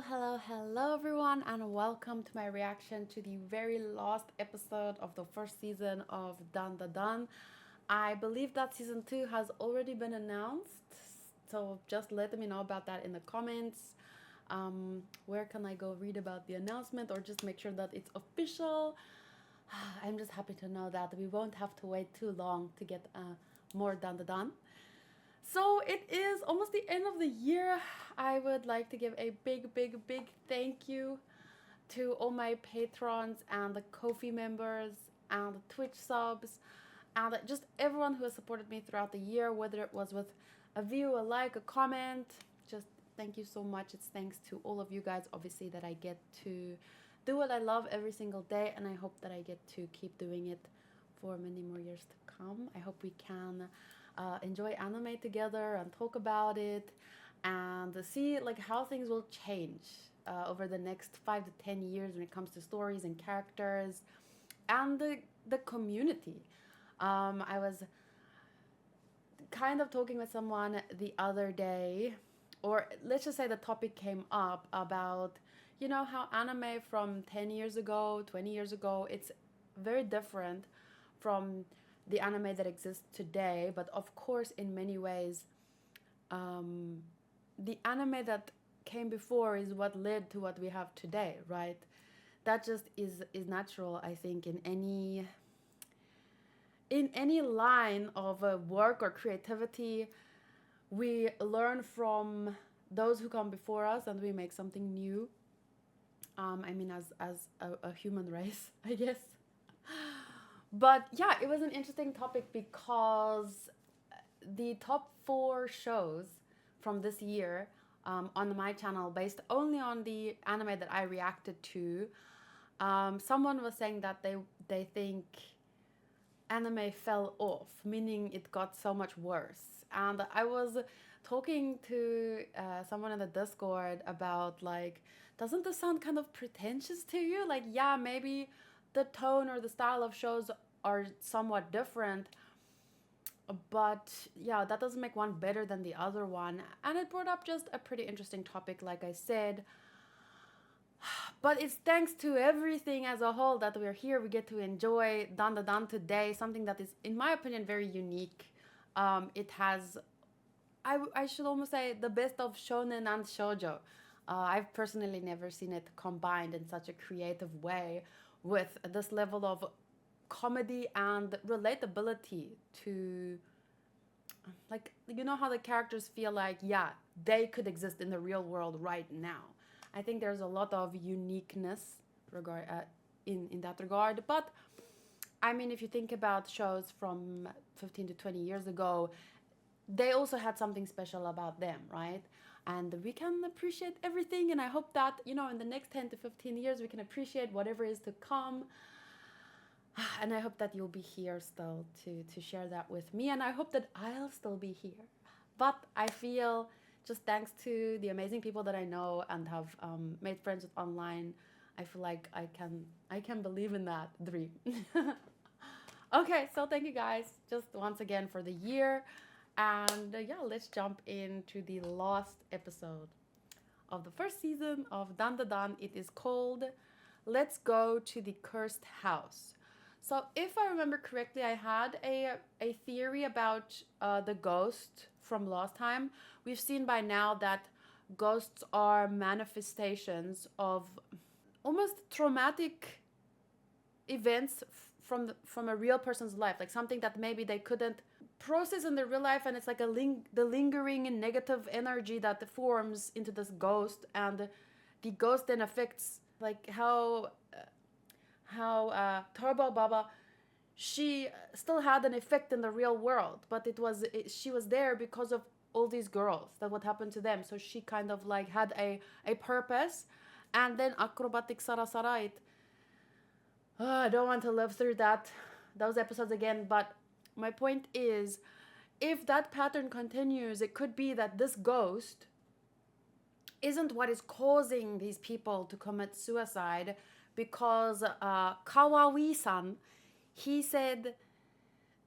Hello everyone, and welcome to my reaction to the very last episode of the first season of Dan Da Dan. I believe that season 2 has already been announced, so just let me know about that in the comments. Where can I go read about the announcement or just make sure that it's official? I'm just happy to know that we won't have to wait too long to get more Dan Da Dan. So it is almost the end of the year. I would like to give a big thank you to all my patrons and the Ko-fi members and the Twitch subs and just everyone who has supported me throughout the year, whether it was with a view, a like, a comment. Just thank you so much. It's thanks to all of you guys, obviously, that I get to do what I love every single day, and I hope that I get to keep doing it for many more years to come. I hope we can enjoy anime together and talk about it and see like how things will change over the next 5 to 10 years when it comes to stories and characters and the community. I was kind of talking with someone the other day, or let's just say the topic came up about, you know, how anime from 10 years ago, 20 years ago, it's very different from the anime that exists today. But of course, in many ways, the anime that came before is what led to what we have today, right? That just is natural, I think, in any line of work or creativity. We learn from those who come before us and we make something new. I mean, as a human race, I guess. But yeah, it was an interesting topic because the top 4 shows from this year on my channel, based only on the anime that I reacted to, someone was saying that they think anime fell off, meaning it got so much worse. And I was talking to someone in the Discord about, like, doesn't this sound kind of pretentious to you? Like, yeah, maybe the tone or the style of shows are somewhat different, but yeah, that doesn't make one better than the other one. And it brought up just a pretty interesting topic, like I said. But it's thanks to everything as a whole that we're here. We get to enjoy Dan Da Dan today, something that is, in my opinion, very unique. It has, I should almost say, the best of shonen and shoujo. I've personally never seen it combined in such a creative way with this level of comedy and relatability to, like, you know how the characters feel like, yeah, they could exist in the real world right now. I think there's a lot of uniqueness in that regard. But I mean, if you think about shows from 15 to 20 years ago, they also had something special about them, right? And we can appreciate everything. And I hope that, you know, in the next 10 to 15 years, we can appreciate whatever is to come. And I hope that you'll be here still to share that with me. And I hope that I'll still be here. But I feel, just thanks to the amazing people that I know and have made friends with online, I feel like I can believe in that dream. Okay, so thank you guys just once again for the year. And yeah, let's jump into the last episode of the first season of Dan Da Dan. It is called Let's Go to the Cursed House. So if I remember correctly, I had a theory about the ghost from last time. We've seen by now that ghosts are manifestations of almost traumatic events from a real person's life, like something that maybe they couldn't process in their real life, and it's like the lingering and negative energy that forms into this ghost, and the ghost then affects, like how Turbo Baba, she still had an effect in the real world, but she was there because of all these girls, that what happened to them. So she kind of like had a purpose. And then acrobatic Sarasara, I don't want to live through those episodes again. But my point is, if that pattern continues, it could be that this ghost isn't what is causing these people to commit suicide, because Kawaii-san, he said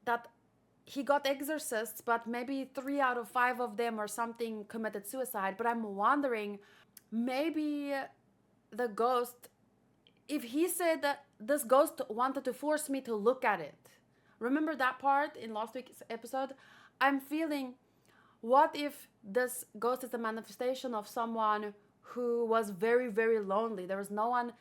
that he got exorcists, but maybe 3 out of 5 of them or something committed suicide. But I'm wondering, maybe the ghost, if he said that this ghost wanted to force me to look at it. Remember that part in last week's episode? I'm feeling, what if this ghost is a manifestation of someone who was very, very lonely? There was no one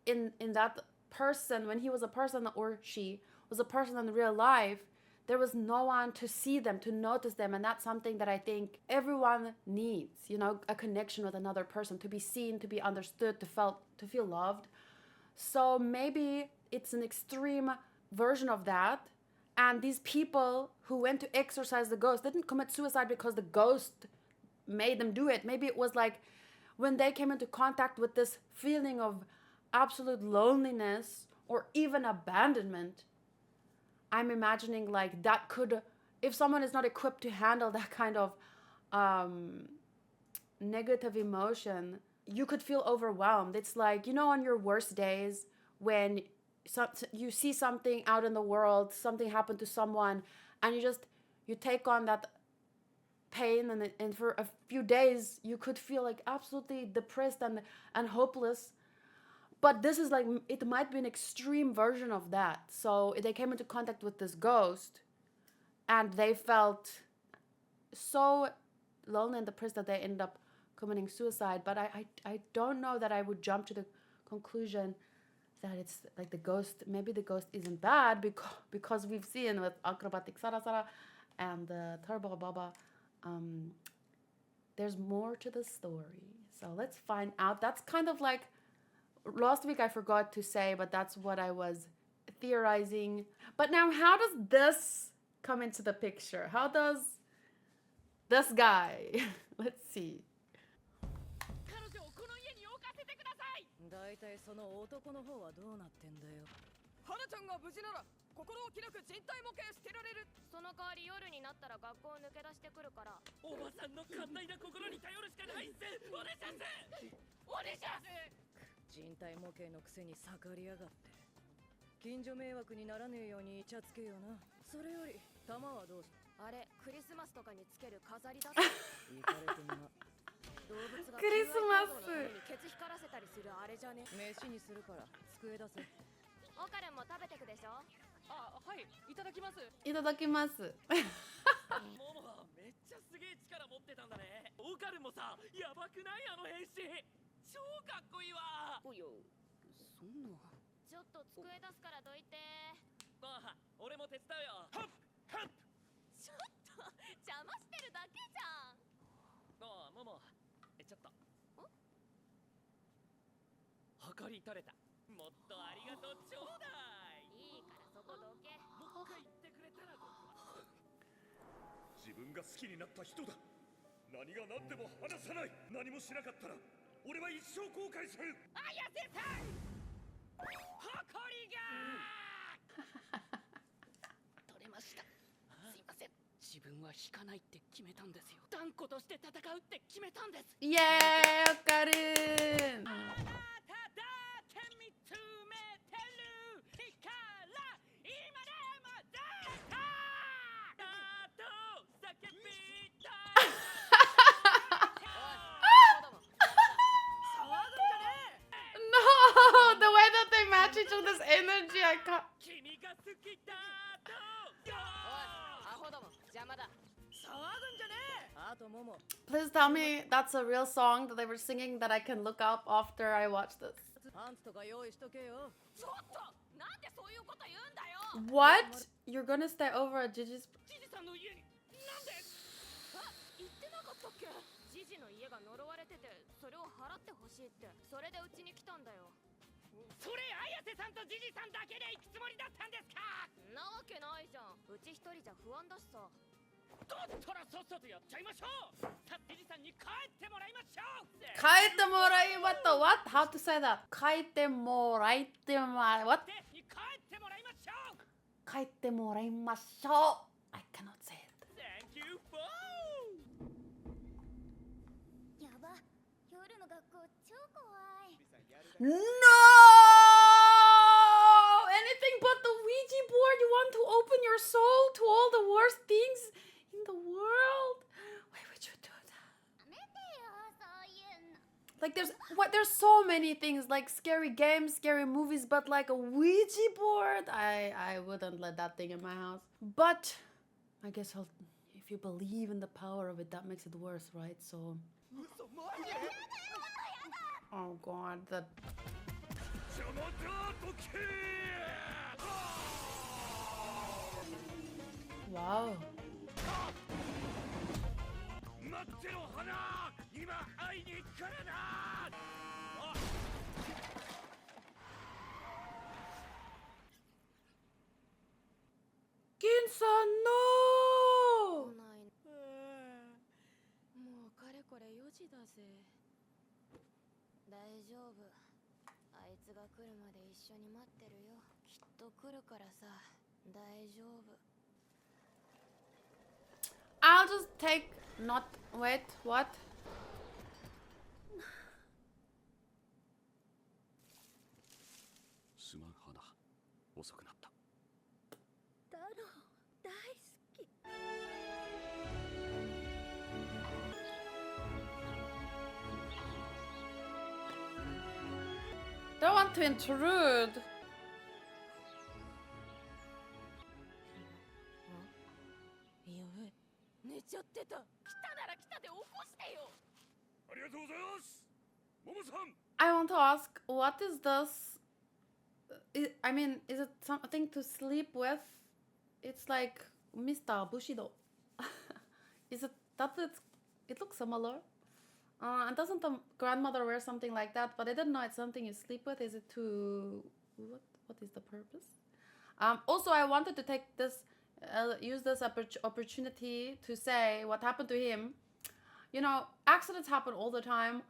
in that person, when he was a person or she was a person in real life, there was no one to see them, to notice them. And that's something that I think everyone needs, you know, a connection with another person, to be seen, to be understood, to feel loved. So maybe it's an extreme version of that. And these people who went to exorcise the ghost didn't commit suicide because the ghost made them do it. Maybe it was like when they came into contact with this feeling of absolute loneliness or even abandonment. I'm imagining like that could, if someone is not equipped to handle that kind of negative emotion, you could feel overwhelmed. It's like, you know, on your worst days when you see something out in the world, something happened to someone, and you take on that pain, and for a few days you could feel like absolutely depressed and hopeless. But this is like, it might be an extreme version of that. So they came into contact with this ghost and they felt so lonely and depressed that they ended up committing suicide. But I don't know that I would jump to the conclusion that it's like the ghost, maybe the ghost isn't bad, because we've seen with Acrobatic Sarasara and Turbo Baba, there's more to the story. So let's find out. That's kind of like, last week I forgot to say, but that's what I was theorizing. But now, how does this come into the picture? How does this guy, let's see. だいたいその男の方はどうなってんだよ。花ちゃんが無事なら心置きなく人体模型捨てられる。その代わり夜になったら学校を抜け出してくるから。おばさんの寛大な心に頼るしかないっす。お願いします。お願いします。人体模型のくせに盛りやがって。近所迷惑にならねえようにイチャつけよな。それより玉はどうした？あれクリスマスとかにつける飾りだって。行かれてみな。動物がクリスマスにケツ光らせたりするあれじゃね。飯にするから机出せ。オカルンも食べてくでしょ。あ、はい、いただきます。いただきます。モモめっちゃすげえ力持ってたんだね。オカルンもさ、やばくないあの変身。超かっこいいわ。およ、そんな。ちょっと机出すからどいて。あ、俺も手伝うよ。はっはっ。ちょっと邪魔してるだけじゃん。ああ、モモ。ちょっと測り取れた。もっとありがとうちょうだい。いいからそこどけ。もう一回言ってくれたらどう？自分が好きになった人だ。何が何でも話さない。何もしなかったら俺は一生後悔する。綾瀬さん、誇りが取れました。すいません。自分は引かないって決めたんですよ。断固として戦うって決めたんです。イエーイ、オカルン。あなただけ見つめてる日から今でもずっとあと叫びたい。No, the way that they match each other's energy, I can't. 君が好きだと。おい、アホども邪魔だ。騒ぐんじゃねえ。あとモモ。Please tell me that's a real song that they were singing that I can look up after I watch this. パンツとか用意しとけよ。ちょっとなんでそういうこと言うんだよ。 What? You're gonna stay over at Gigi's? ジジさんの家になんで？あ、言ってなかったっけ？ジジの家が呪われててそれを払ってほしいって。それでうちに来たんだよ。それ綾瀬さんとジジさんだけで行くつもりだったんですか？なわけないじゃん。うち一人じゃ不安だしさ。だったらさっさとやっちゃいましょう。さあジジさんに帰ってもらいましょう。帰ってもらいまた what? How to say that? 帰ってもらいてま what? 帰ってもらいましょう。帰ってもらいましょう I cannot say it. Thank you for. やば、夜の学校超怖い。 No! Anything but the Ouija board. You want to open your soul to all the worst things in the world? Why would you do that? やめてよ、そういうの。Like there's so many things like scary games, scary movies, but like a Ouija board, I wouldn't let that thing in my house. But I guess if you believe in the power of it, that makes it worse, right? So. Oh God, that. Wow. Ginsan, no! ないもうかれこれ4時だぜ。大丈夫。あいつが来るまで一緒に待ってるよ。きっと来るからさ。大丈夫。 I'll just take not wait, what? すまん花、遅くなった。太郎大好き。 Don't want to intrude. やべえ、寝ちゃってた。来たなら来たで起こしてよ。ありがとうございます。ももさん。I want to ask, what is this? I mean, is it something to sleep with? It's like Mr. Bushido. Is it that it looks similar? And doesn't the grandmother wear something like that? But I didn't know it's something you sleep with. Is it to what is the purpose? Also, I wanted to take this use this opportunity to say what happened to him. You know, accidents happen all the time,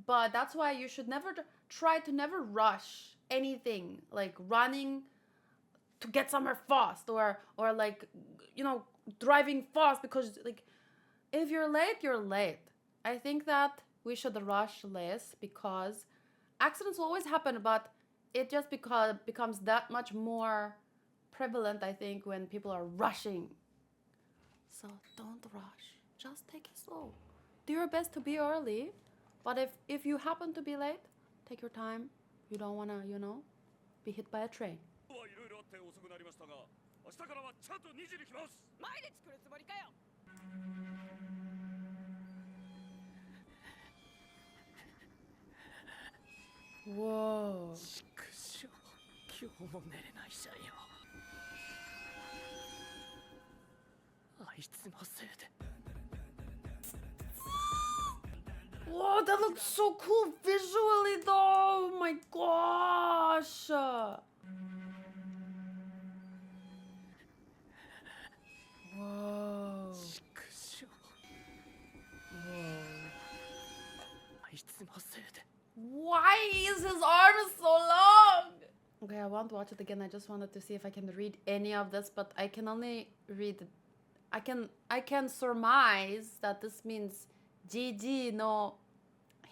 but that's why you should never try to never rush anything, like running to get somewhere fast or like, you know, driving fast, because like if you're late, you're late. I think that we should rush less because accidents will always happen, but it just becomes that much more prevalent, I think, when people are rushing. So don't rush. Just take it slow. Do your best to be early, but if you happen to be late, take your time. You don't wanna, you know, be hit by a train. はいろいろあって遅くなりましたが、明日からはちゃんと2時に来ます。毎日来るつもりかよ。 Whoa. ちくしょう、今日も寝れないじゃよ。あいつのせいで。 Whoa, that looks so cool visually though. Oh my gosh. Whoa. ちくしょう、 Whoa. あいつのせいで。 Why is his arm so long? Okay, I won't watch it again. I just wanted to see if I can read any of this, but I can only read. I can surmise that this means GG no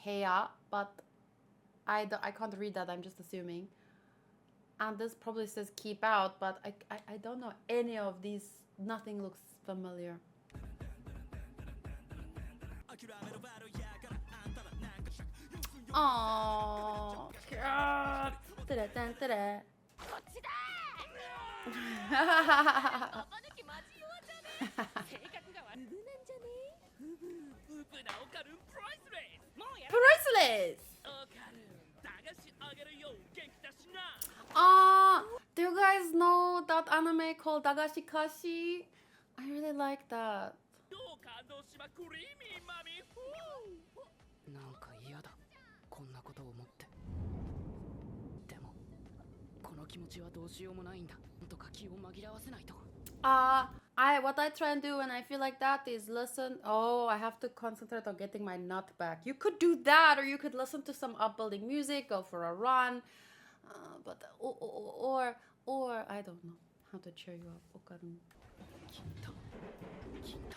heya, but I can't read that. I'm just assuming. And this probably says keep out, but I don't know any of these. Nothing looks familiar. Oh, God. こっちだー。ババ抜きマジ弱じゃね。性格が悪い。ブブなんじゃね。ブブブブなオカルンプライスレス。もうやる。 Priceless. オカルン、駄菓子あげるよ、元気だしな。Do you guys know that anime called Dagashikashi? I really like that. どう感動しまクリーミーマミー。なんか嫌だ、こんなことを思って。でもこの気持ちはどうしようもないんだ。なんとか気を紛らわせないと。What I try and do when I feel like that is listen. Oh, I have to concentrate on getting my nut back. You could do that, or you could listen to some upbuilding music, go for a run. But or I don't know how to cheer you up. Okarun. 金玉、金玉、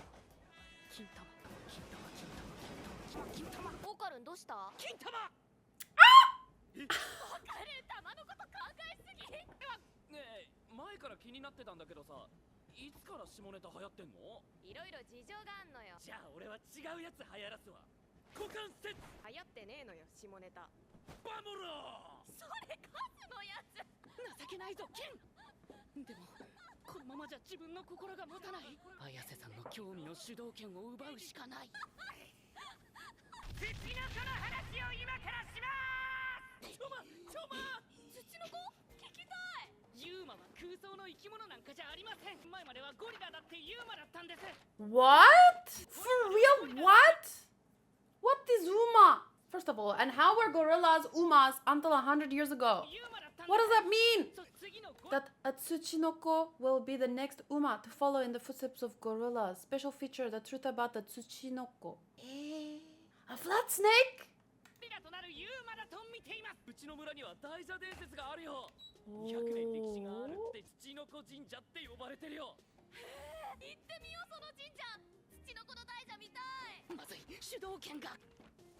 金玉、金玉、金玉、金玉、金玉、オカルンどうした？金玉。オカルン玉のこと考えすぎ。ねえ、前から気になってたんだけどさ、いつから下ネタ流行ってんの？いろいろ事情があんのよ。じゃあ俺は違うやつ流行らすわ。股関節。流行ってねえのよ。下ネタ。バモロそれカズのやつ。情けないぞケン。でもこのままじゃ自分の心が持たない。綾瀬さんの興味の主導権を奪うしかない。土の子の話を今からします。ちょま土の子聞きたい。ユーマは空想の生き物なんかじゃありません。前まではゴリラだってユーマだったんです。 What? For real? What? What is Uma? First of all, and how were gorillas Umas until 100 years ago? ユーマだったんです。 What does that mean? 次のゴ That a Tsuchinoko will be the next Uma to follow in the footsteps of gorillas. Special feature, the truth about the Tsuchinoko. A flat snake? リラとなるユーマだと見ています。うちの村には大蛇伝説があるよ。 Oh. 200年歴史があるって土の子神社って呼ばれてるよ。行ってみようその神社。土の子の大蛇みたい。まずい主導権が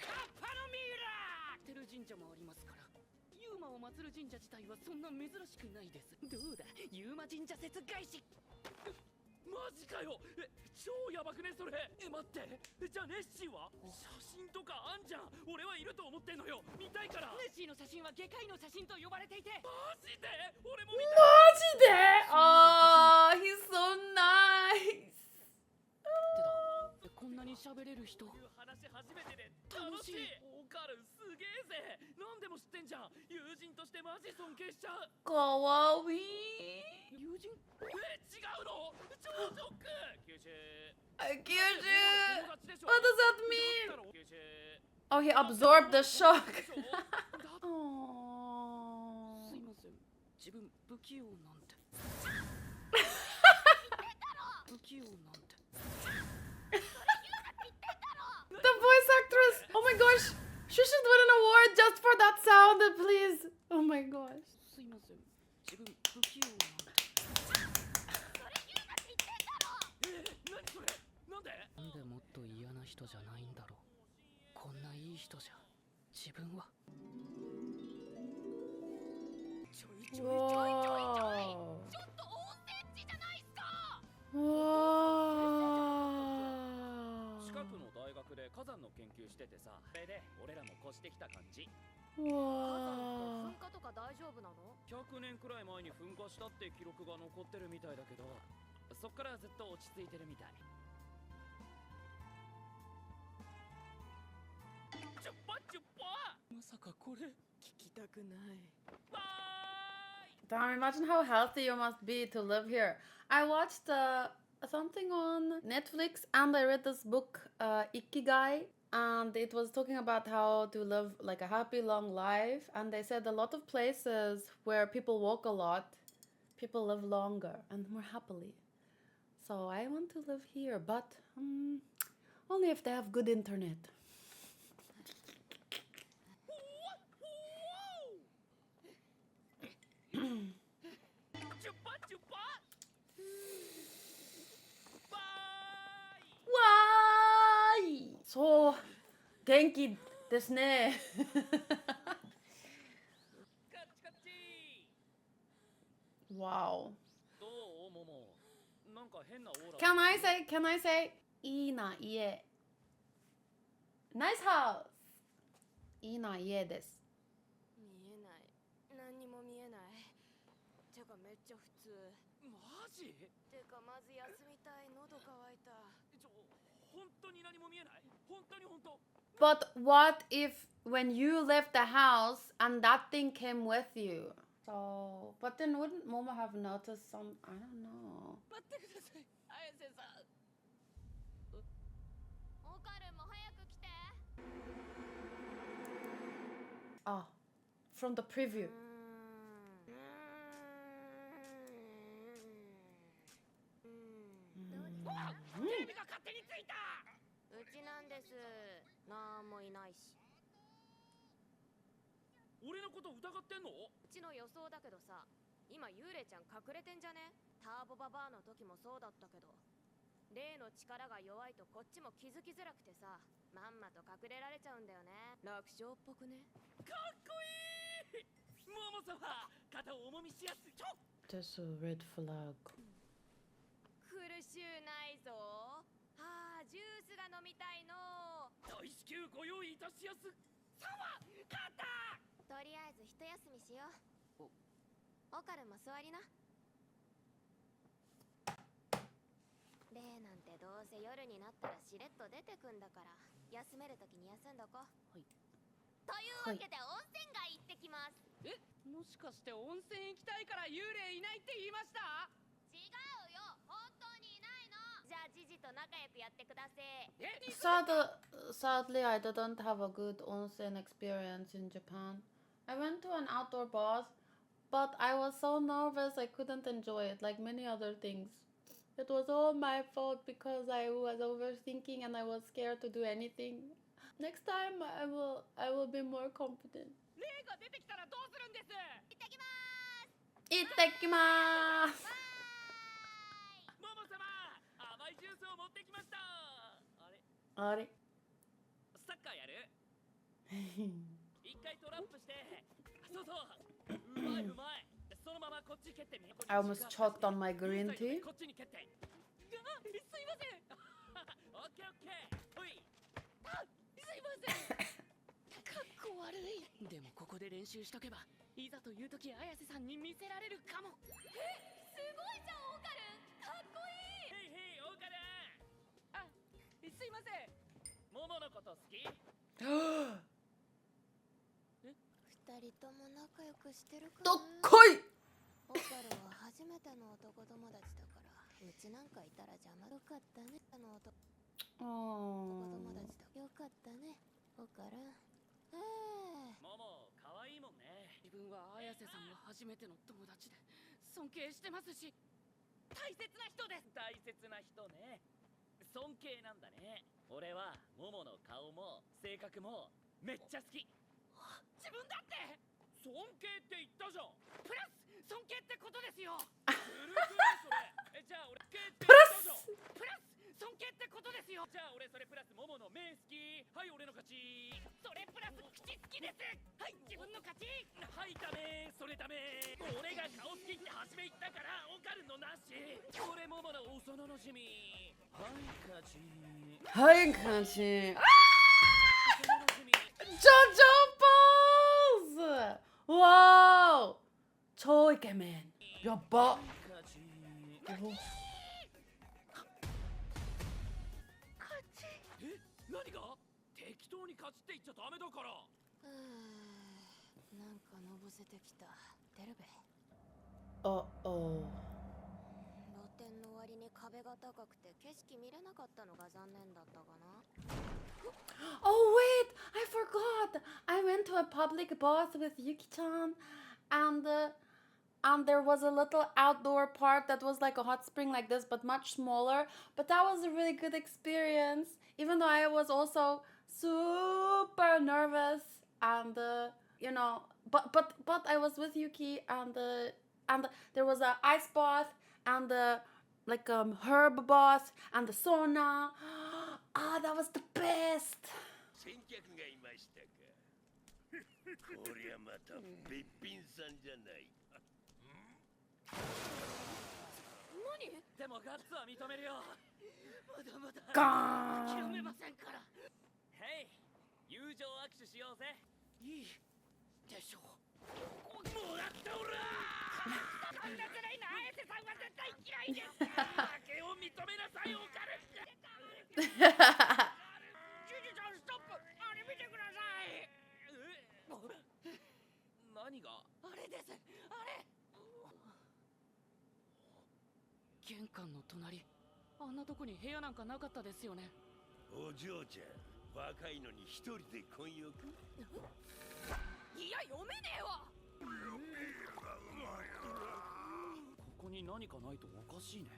カッパのミイラーてる神社もありますから、ユーマを祀る神社自体はそんな珍しくないです。どうだユーマ神社説返し。マジかよ。超ヤバくねそれ。待って、じゃあネッシーは写真とかあんじゃん。俺はいると思ってんのよ。見たいから。ネッシーの写真は外科医の写真と呼ばれていて、マジで俺も見たい。 Majide! Oh, he's so nice. ってだ、こんなに喋れる人。こういう話初めてで楽しい。オカルすげえぜ。何でも知ってんじゃん。友人としてマジ尊敬しちゃう。 Kawaii. 友人？違うの？超ショック。九州。 Kyushu. 友達でしょ。 What does that mean? だろ九州。 Oh, he absorbed the shock. すい Oh. ません、自分不器用なんて。不器用なんて。 The voice actress. Oh my gosh. She should win an award just for that sound, please. Oh my gosh. すいません、自分不器用なんて。何それ。なんで？なんでもっと嫌な人じゃないんだろう。こんないい人じゃ自分は。ちょいちょいちょいちょいちょい。 Whoa. ちょっと温泉地じゃないっすか。 Whoa. 近くの大学で火山の研究しててさ。それで俺らも越してきた感じ。 Whoa. 噴火とか大丈夫なの100年くらい前に噴火したって記録が残ってるみたいだけど、そっからずっと落ち着いてるみたい。チュッパチュッパ。まさかこれ。聞きたくない。バイ。 Damn, imagine how healthy you must be to live here. I watched something on Netflix and I read this book, Ikigai, and it was talking about how to live like a happy, long life. And they said a lot of places where people walk a lot, people live longer and more happily. So I want to live here, but only if they have good internet. チュッパチュッパ。バイ。 Why? So genki desu ne. カッチカッチ。 Wow. どうモモ。なんか変なオーラ。 Can I say いいな家 Nice house いいな家です。見えない。何にも見えない。てかめっちゃ普通。マジ？てかまず休みたい。喉乾いた。本当に何も見えない？本当に本当。 But what if when you left the house and that thing came with you? So, but then wouldn't Momo have noticed some? I don't know. 待ってください、綾瀬さん。オカルも早く来て。 Ah, from the preview. テレビが勝手についた。うちなんです。なんもいないし。俺のこと疑ってんの？うちの予想だけどさ、今幽霊ちゃん隠れてんじゃね？ターボババアの時もそうだったけど、霊の力が弱いとこっちも気づきづらくてさ、まんまと隠れられちゃうんだよね。楽勝っぽくね？かっこいい。モモ様、肩を重みしやすい。ちょ。 There's a red flag. 苦しゅうないぞ。はあ、ジュースが飲みたいの。大至急ご用意いたしやす。さま、一休みしよう。オカルも座りな。レイなんてどうせ夜になったらしれっと出てくんだから、休めるときに休んどこ。はい。というわけで温泉街行ってきます。え、もしかして温泉行きたいから幽霊いないって言いました？違うよ、本当にいないの。じゃあジジと仲良くやってください。Sadly, I didn't have a good onsen experience in Japan. I went to an outdoor bath, but I was so nervous I couldn't enjoy it, like many other things. It was all my fault because I was overthinking and I was scared to do anything. Next time, I will be more confident. 霊が出てきたらどうするんです？行ってきまーす。いってきまーす。モモ様、甘いジュースを持ってきました。あれサッカーやる？一回トラップして、そうそう、うまいうまい。そのままこっち蹴ってみ。 I almost choked on my green tea. こっちに蹴って。すいません。オッケーオッケー。ほい。すいません。かっこ悪い。でもここで練習しとけば、いざという時綾瀬さんに見せられるかも。すごいじゃん、オカル。かっこいい。ヘイヘイ、オカル。あ、すいません。モモのこと好き？二人とも仲良くしてるかな。どっこい。オカルは初めての男友達だから、うちなんかいたら邪魔。よかったね、男友達だ。よかったね、オカル。モモ、可愛いもんね。自分は綾瀬さんの初めての友達で尊敬してますし、大切な人です。大切な人ね。尊敬なんだね。俺はモモの顔も性格もめっちゃ好き。自分だって尊敬って言ったじゃん。プラス尊敬ってことですよ。ずるくないそれ。じゃあ俺プラスプラス尊敬ってことですよ。じゃあ俺それプラスモモの目好き。はい、俺の勝ち。それプラス口好きです。はい、自分の勝ち。はいダメ、それダメ。俺が顔好きって初め言ったからオカルのなし。俺モモの幼なじみ。はい勝ち。はい感じ。幼なじみ。ジョジョポーズ。わー。超イケメン。やば。勝ち。え、何が？適当に勝ちって言っちゃダメだから。なんかのぼせてきた。出るべ。おお。露天の割に壁が高くて景色見れなかったのが残念だったかな。Oh wait, I forgot. I went to a public bath with Yuki-chan, and there was a little outdoor part that was like a hot spring like this, but much smaller. But that was a really good experience, even though I was also super nervous and you know. But I was with Yuki and there was a ice bath and like herb bath and the sauna. Ah, that was the best. 先客がいましたか。こりゃまたべっぴんさんじゃない。何？でもガッツは認めるよ。まだまだガーン。諦めませんから。ヘイ、友情握手しようぜ。いいでしょう。もらったおらこんなくらいな綾瀬さんは絶対嫌いです。負けを認めなさい、オカル。ジュジュちゃんストップ。あれ見てください。何が？あれです。あれ。玄関の隣。あんなとこに部屋なんかなかったですよね。お嬢ちゃん、若いのに一人で混浴？いや、読めねえわ。ここに何かないとおかしいね。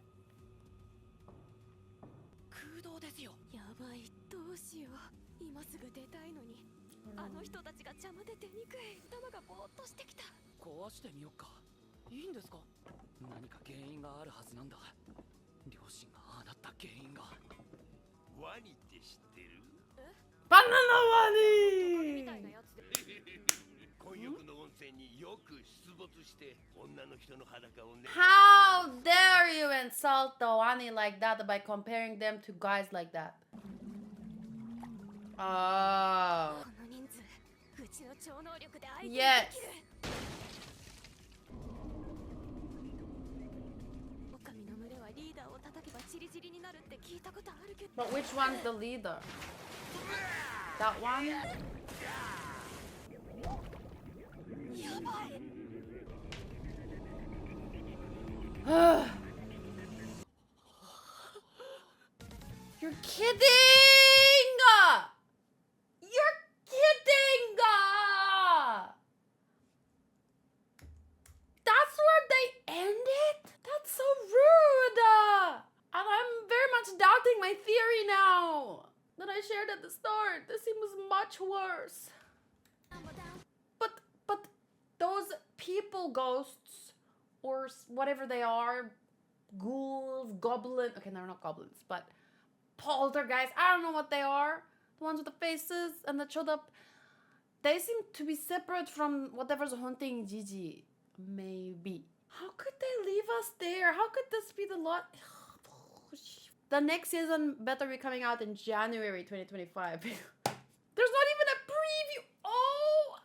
空洞ですよ。やばい、どうしよう。今すぐ出たいのに。あの人たちが邪魔で出にくい。頭がぼーっとしてきた。壊してみよっか。いいんですか？何か原因があるはずなんだ。両親がああなった原因が。ワニって知ってる？バナナワニみたいなやつで。混浴の温泉によく出没して女の人の裸をね。How dare you insult the wani like that by comparing them to guys like that? Oh. この人数、うち私の超能力で相手にで Yes. きる狼の群れはリーダーを叩けばチリチリになるって聞いたことあるけど But which one's the leader? That one? やばい You're kidding! You're kidding! That's where they ended? That's so rude! And I'm very much doubting my theory now that I shared at the start. This seems much worse. But those people ghosts or whatever they are, ghouls, goblins. Okay, they're not goblins, but poltergeists. I don't know what they are. The ones with the faces and that showed up. They seem to be separate from whatever's haunting Gigi. Maybe. How could they leave us there? How could this be the lot? The next season better be coming out in January 2025. There's not even a preview. Oh,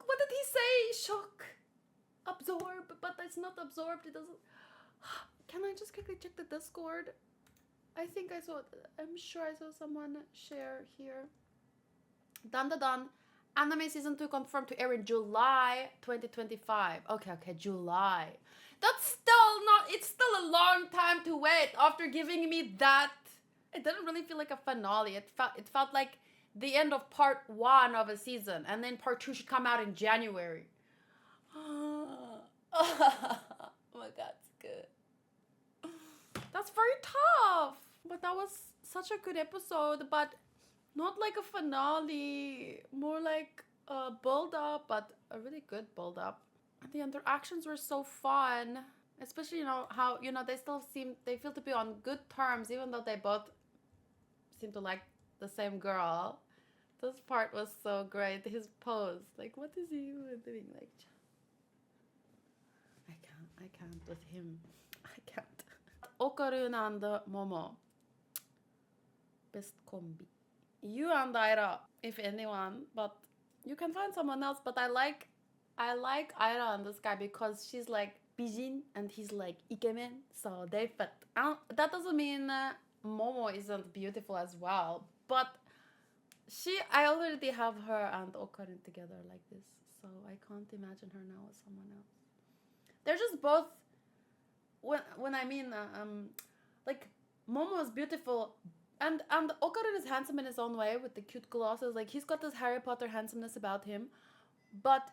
what did he say? Shock. Absorb, but it's not absorbed. It doesn't. Can I just quickly check the Discord? I think I saw. I'm sure I saw someone share here. Dun dun dun. Anime season 2 confirmed to air in July 2025. Okay, July. That's still not. It's still a long time to wait. After giving me that, it didn't really feel like a finale. It felt like the end of part 1 of a season, and then part 2 should come out in January. Oh my god, it's good. That's very tough. But that was such a good episode, but not like a finale. More like a build up, but a really good build up. And the interactions were so fun. Especially, how, they feel to be on good terms, even though they both seem to like the same girl. This part was so great. His pose. Like, what is he doing? Like, I can't with him. I can't. Okarun and Momo. Best combi. You and Ira, if anyone, but you can find someone else. But I like Ira and this guy because she's like bijin and he's like ikemen, so they fit. That doesn't mean Momo isn't beautiful as well, but I already have her and Okarun together like this, so I can't imagine her now with someone else. They're just both. When I mean like Momo is beautiful. And Okarun is handsome in his own way with the cute glasses. Like, he's got this Harry Potter handsomeness about him. But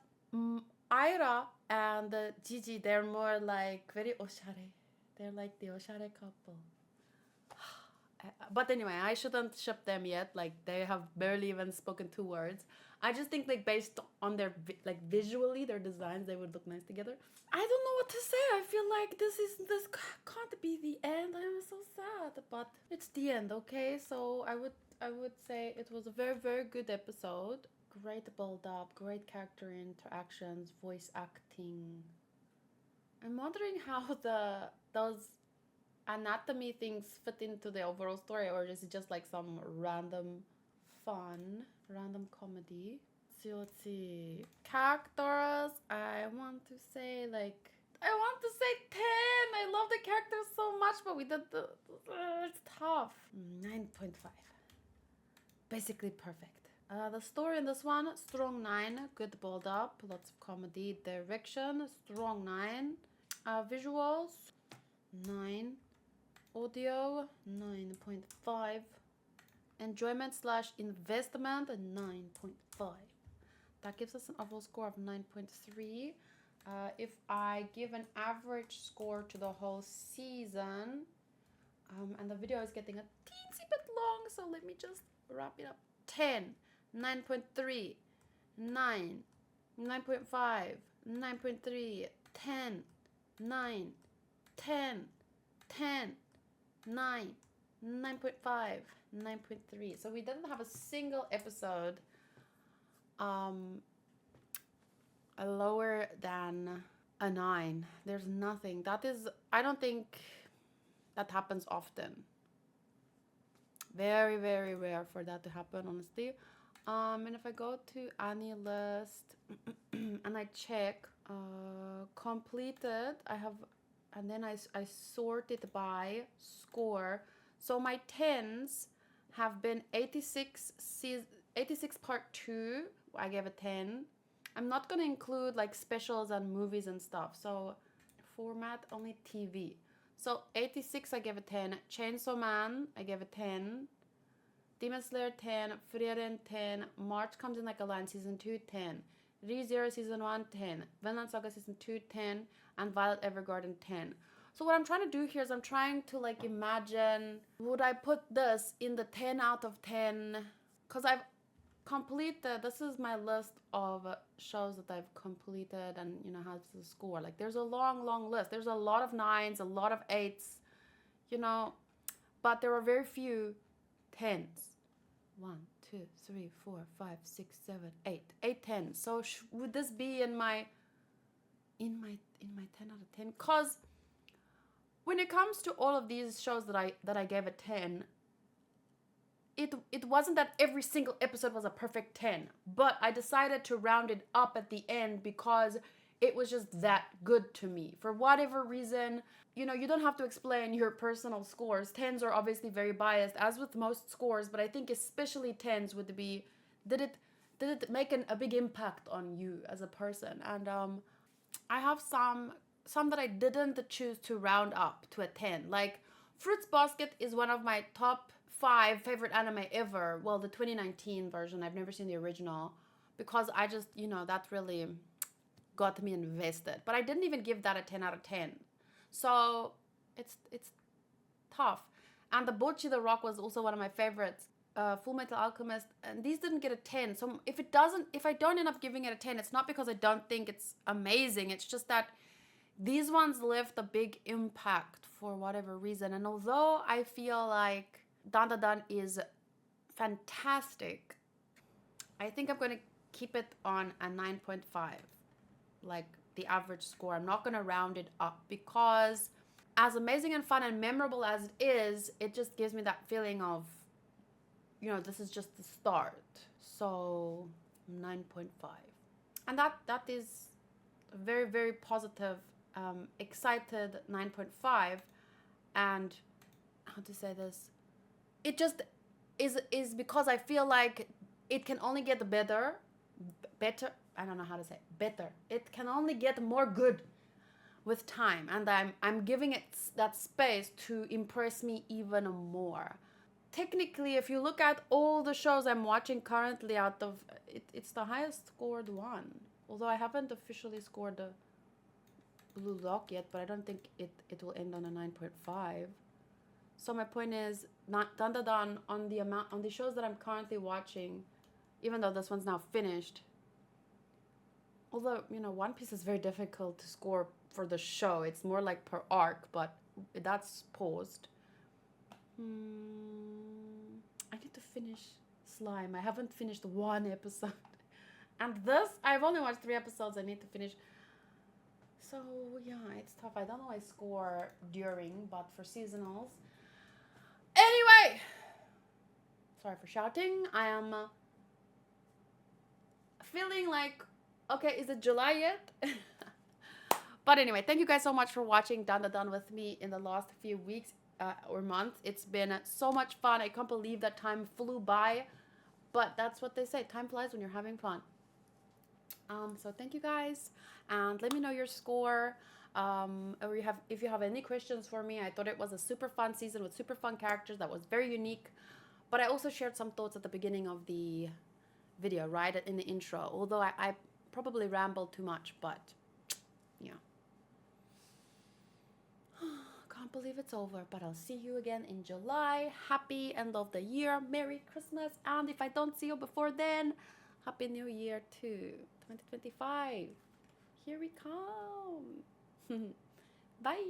Aira and Gigi, they're more like very oshare. They're like the oshare couple. But anyway, I shouldn't ship them yet. Like, they have barely even spoken 2 words. I just think, like, based on their, visually, their designs, they would look nice together. I don't know what to say. I feel like this can't be the end. I'm so sad, but it's the end, okay? So I would say it was a very, very good episode. Great build up, great character interactions, voice acting. I'm wondering how those anatomy things fit into the overall story, or is it just like some random comedy? Let's see. Characters, I want to say 10. I love the characters so much, but we did it's tough. 9.5. Basically perfect. The story in this one, strong 9, good build up, lots of comedy, direction, strong 9. Visuals, 9. Audio, 9.5. Enjoyment / investment, 9.5. That gives us an overall score of 9.3. If I give an average score to the whole season, and the video is getting a teensy bit long, so let me just wrap it up. 10, 9.3, 9, 9.5, 9.3, 10, 9, 10, 10, 9, 9.5, 9.3. So we didn't have a single episode lower than a 9. There's nothing. I don't think that happens often. Very, very rare for that to happen, honestly. And if I go to any list and I check completed, I have, and then I sort it by score. So my 10s have been 86 86 part 2, I gave a 10. I'm not gonna include like specials and movies and stuff. So format only TV. So 86 I gave a 10. Chainsaw Man I gave a 10. Demon Slayer 10, Frieren 10, March Comes in Like a Lion Season 2 10, ReZero Season 1 10, Vinland Saga Season 2 10, and Violet Evergarden 10. So what I'm trying to do here is I'm trying to like imagine, would I put this in the 10 out of 10? Because I've completed, this is my list of shows that I've completed and you know how to score. Like there's a long list. There's a lot of 9s, a lot of 8s, you know, but there are very few 10s. 1, 2, 3, 4, 5, 6, 7, 8. 8 10. So would this be in my 10 out of 10? Cause when it comes to all of these shows that I gave a 10, it wasn't that every single episode was a perfect 10, but I decided to round it up at the end because it was just that good to me. For whatever reason, you know, you don't have to explain your personal scores. 10s are obviously very biased, as with most scores, but I think especially 10s would be, did it make a big impact on you as a person? And I have some that I didn't choose to round up to a 10. Like Fruits Basket is one of my top 5 favorite anime ever. Well, the 2019 version. I've never seen the original because I just, you know, that really got me invested. But I didn't even give that a 10 out of 10. So it's tough. And the Bocchi the Rock was also one of my favorites. Full Metal Alchemist, and these didn't get a 10. So if I don't end up giving it a 10, it's not because I don't think it's amazing. It's just that these ones left a big impact for whatever reason. And although I feel like Dan Da Dan is fantastic, I think I'm going to keep it on a 9.5. Like the average score. I'm not going to round it up because as amazing and fun and memorable as it is, it just gives me that feeling of, you know, this is just the start. So 9.5. And that is a very, very positive, excited 9.5. And how to say this? It just is because I feel like it can only get better. I don't know how to say better. It can only get more good with time, and I'm giving it that space to impress me even more. Technically, if you look at all the shows I'm watching currently, out of it's the highest scored one. Although I haven't officially scored the Blue Lock yet, but I don't think it will end on a 9.5. So my point is, not Dan Da Dan on the shows that I'm currently watching, even though this one's now finished. Although, you know, One Piece is very difficult to score for the show. It's more like per arc, but that's paused. I need to finish Slime. I haven't finished one episode. And this, I've only watched 3 episodes. I need to finish. So, yeah, it's tough. I don't know I score during, but for seasonals. Anyway! Sorry for shouting. I am feeling like, okay, is it July yet? But anyway, thank you guys so much for watching Dan Da Dan with me in the last few weeks or months. It's been so much fun. I can't believe that time flew by. But that's what they say. Time flies when you're having fun. So thank you guys. And let me know your score. Or if you have any questions for me. I thought it was a super fun season with super fun characters that was very unique. But I also shared some thoughts at the beginning of the video, right? In the intro. Although I probably rambled too much, but yeah. Can't believe it's over, but I'll see you again in July. Happy end of the year. Merry Christmas. And if I don't see you before then, Happy New Year too. 2025. Here we come. Bye.